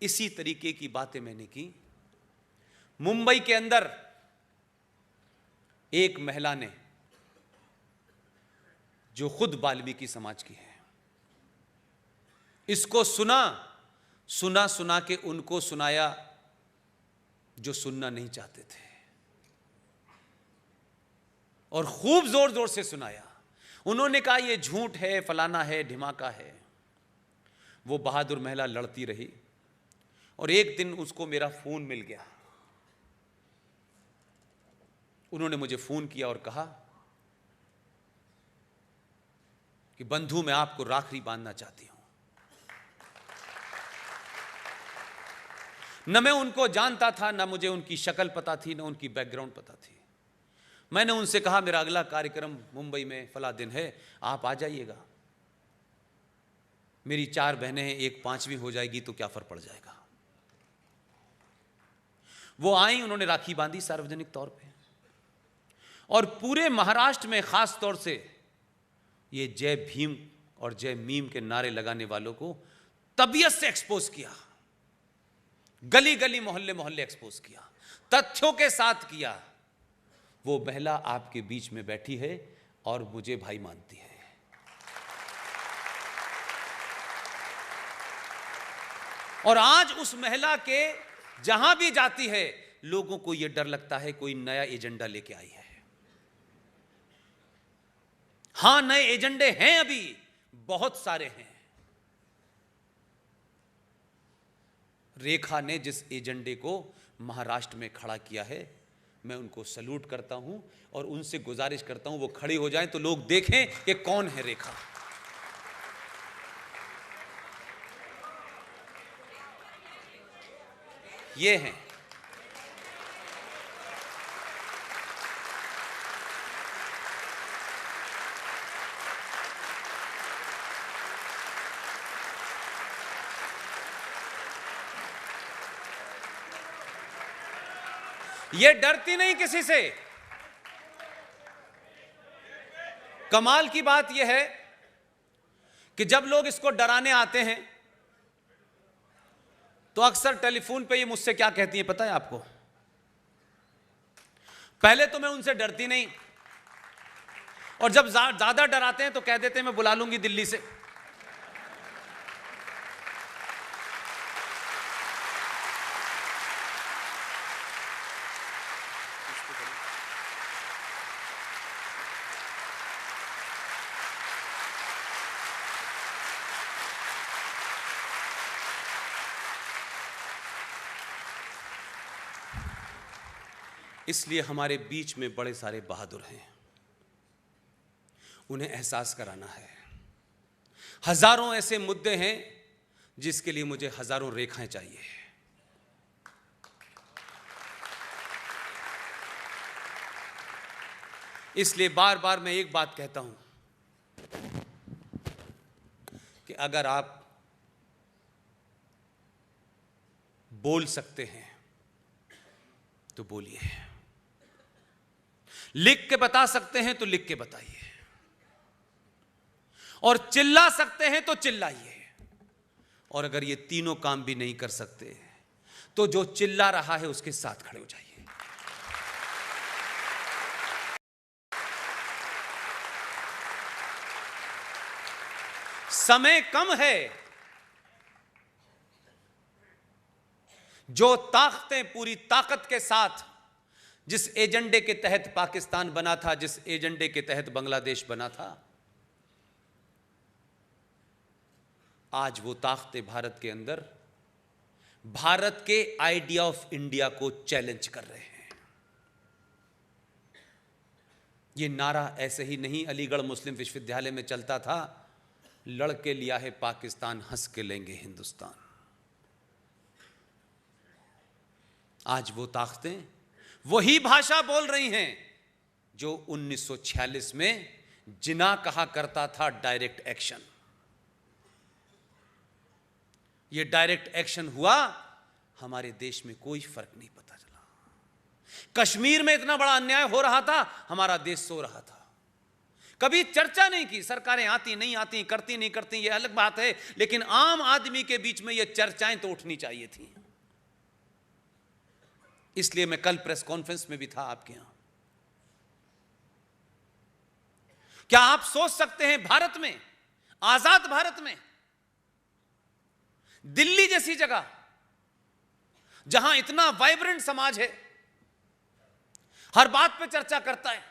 इसी तरीके की बातें मैंने की। मुंबई के अंदर एक महिला ने, जो खुद वाल्मीकि समाज की है, इसको सुना सुना के उनको सुनाया जो सुनना नहीं चाहते थे, और खूब जोर जोर से सुनाया। उन्होंने कहा ये झूठ है, फलाना है, ढिमाका है। वो बहादुर महिला लड़ती रही, और एक दिन उसको मेरा फोन मिल गया। उन्होंने मुझे फोन किया और कहा कि बंधु, मैं आपको राखी बांधना चाहती हूं। न मैं उनको जानता था, न मुझे उनकी शक्ल पता थी, न उनकी बैकग्राउंड पता थी। मैंने उनसे कहा मेरा अगला कार्यक्रम मुंबई में फला दिन है, आप आ जाइएगा। मेरी 4 बहनें हैं, एक 5वीं हो जाएगी तो क्या फर्क पड़ जाएगा। वो आई, उन्होंने राखी बांधी सार्वजनिक तौर पे, और पूरे महाराष्ट्र में खास तौर से ये जय भीम और जय मीम के नारे लगाने वालों को तबीयत से एक्सपोज किया, गली गली मोहल्ले मोहल्ले एक्सपोज किया, तथ्यों के साथ किया। वो महिला आपके बीच में बैठी है और मुझे भाई मानती है। और आज उस महिला के जहां भी जाती है, लोगों को यह डर लगता है कोई नया एजेंडा लेके आई है। हां, नए एजेंडे हैं, अभी बहुत सारे हैं। रेखा ने जिस एजेंडे को महाराष्ट्र में खड़ा किया है, मैं उनको सल्यूट करता हूं, और उनसे गुजारिश करता हूं वो खड़ी हो जाएं तो लोग देखें कि कौन है रेखा। ये हैं। ये डरती नहीं किसी से। कमाल की बात यह है कि जब लोग इसको डराने आते हैं तो अक्सर टेलीफोन पे ये मुझसे क्या कहती है पता है आपको? पहले तो मैं उनसे डरती नहीं, और जब ज्यादा डराते हैं तो कह देते हैं मैं बुला लूंगी दिल्ली से। इसलिए हमारे बीच में बड़े सारे बहादुर हैं, उन्हें एहसास कराना है। हजारों ऐसे मुद्दे हैं जिसके लिए मुझे हजारों रेखाएं चाहिए। इसलिए बार बार मैं एक बात कहता हूं कि अगर आप बोल सकते हैं तो बोलिए, लिख के बता सकते हैं तो लिख के बताइए, और चिल्ला सकते हैं तो चिल्लाइए। और अगर ये तीनों काम भी नहीं कर सकते तो जो चिल्ला रहा है उसके साथ खड़े हो जाइए। समय कम है। जो ताकतें पूरी ताकत के साथ जिस एजेंडे के तहत पाकिस्तान बना था, जिस एजेंडे के तहत बांग्लादेश बना था, आज वो ताकतें भारत के अंदर भारत के आइडिया ऑफ इंडिया को चैलेंज कर रहे हैं। ये नारा ऐसे ही नहीं अलीगढ़ मुस्लिम विश्वविद्यालय में चलता था, लड़के लिया है पाकिस्तान, हंस के लेंगे हिंदुस्तान। आज वो ताकतें वही भाषा बोल रही हैं जो 1946 में जिन्ना कहा करता था डायरेक्ट एक्शन। ये डायरेक्ट एक्शन हुआ, हमारे देश में कोई फर्क नहीं पता चला। कश्मीर में इतना बड़ा अन्याय हो रहा था, हमारा देश सो रहा था। कभी चर्चा नहीं की। सरकारें आती नहीं आती, करती नहीं करती, ये अलग बात है, लेकिन आम आदमी के बीच में ये चर्चाएं तो उठनी चाहिए थी। इसलिए मैं कल प्रेस कॉन्फ्रेंस में भी था आपके यहां। क्या आप सोच सकते हैं भारत में, आजाद भारत में, दिल्ली जैसी जगह जहां इतना वाइब्रेंट समाज है, हर बात पे चर्चा करता है,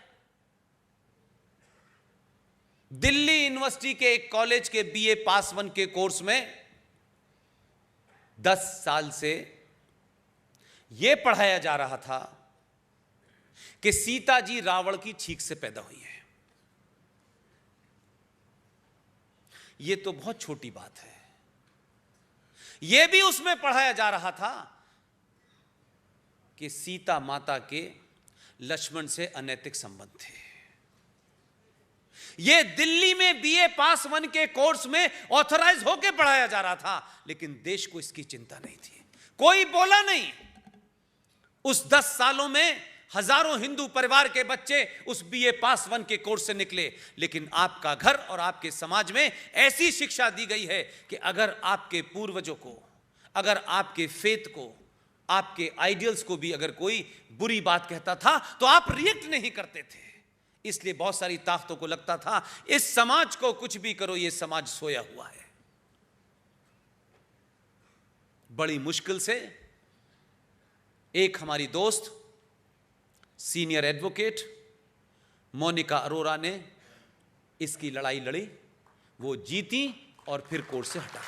दिल्ली यूनिवर्सिटी के एक कॉलेज के बीए पास 1 के कोर्स में 10 साल से यह पढ़ाया जा रहा था कि सीता जी रावण की छींक से पैदा हुई है। यह तो बहुत छोटी बात है। यह भी उसमें पढ़ाया जा रहा था कि सीता माता के लक्ष्मण से अनैतिक संबंध थे। यह दिल्ली में बीए पास 1 के कोर्स में ऑथराइज होकर पढ़ाया जा रहा था, लेकिन देश को इसकी चिंता नहीं थी, कोई बोला नहीं। उस 10 सालों में हजारों हिंदू परिवार के बच्चे उस बीए पास 1 के कोर्स से निकले, लेकिन आपका घर और आपके समाज में ऐसी शिक्षा दी गई है कि अगर आपके पूर्वजों को, अगर आपके फेथ को, आपके आइडियल्स को भी अगर कोई बुरी बात कहता था तो आप रिएक्ट नहीं करते थे। इसलिए बहुत सारी ताकतों को लगता था इस समाज को कुछ भी करो, यह समाज सोया हुआ है। बड़ी मुश्किल से एक हमारी दोस्त सीनियर एडवोकेट मोनिका अरोरा ने इसकी लड़ाई लड़ी, वो जीती और फिर कोर्ट से हटा।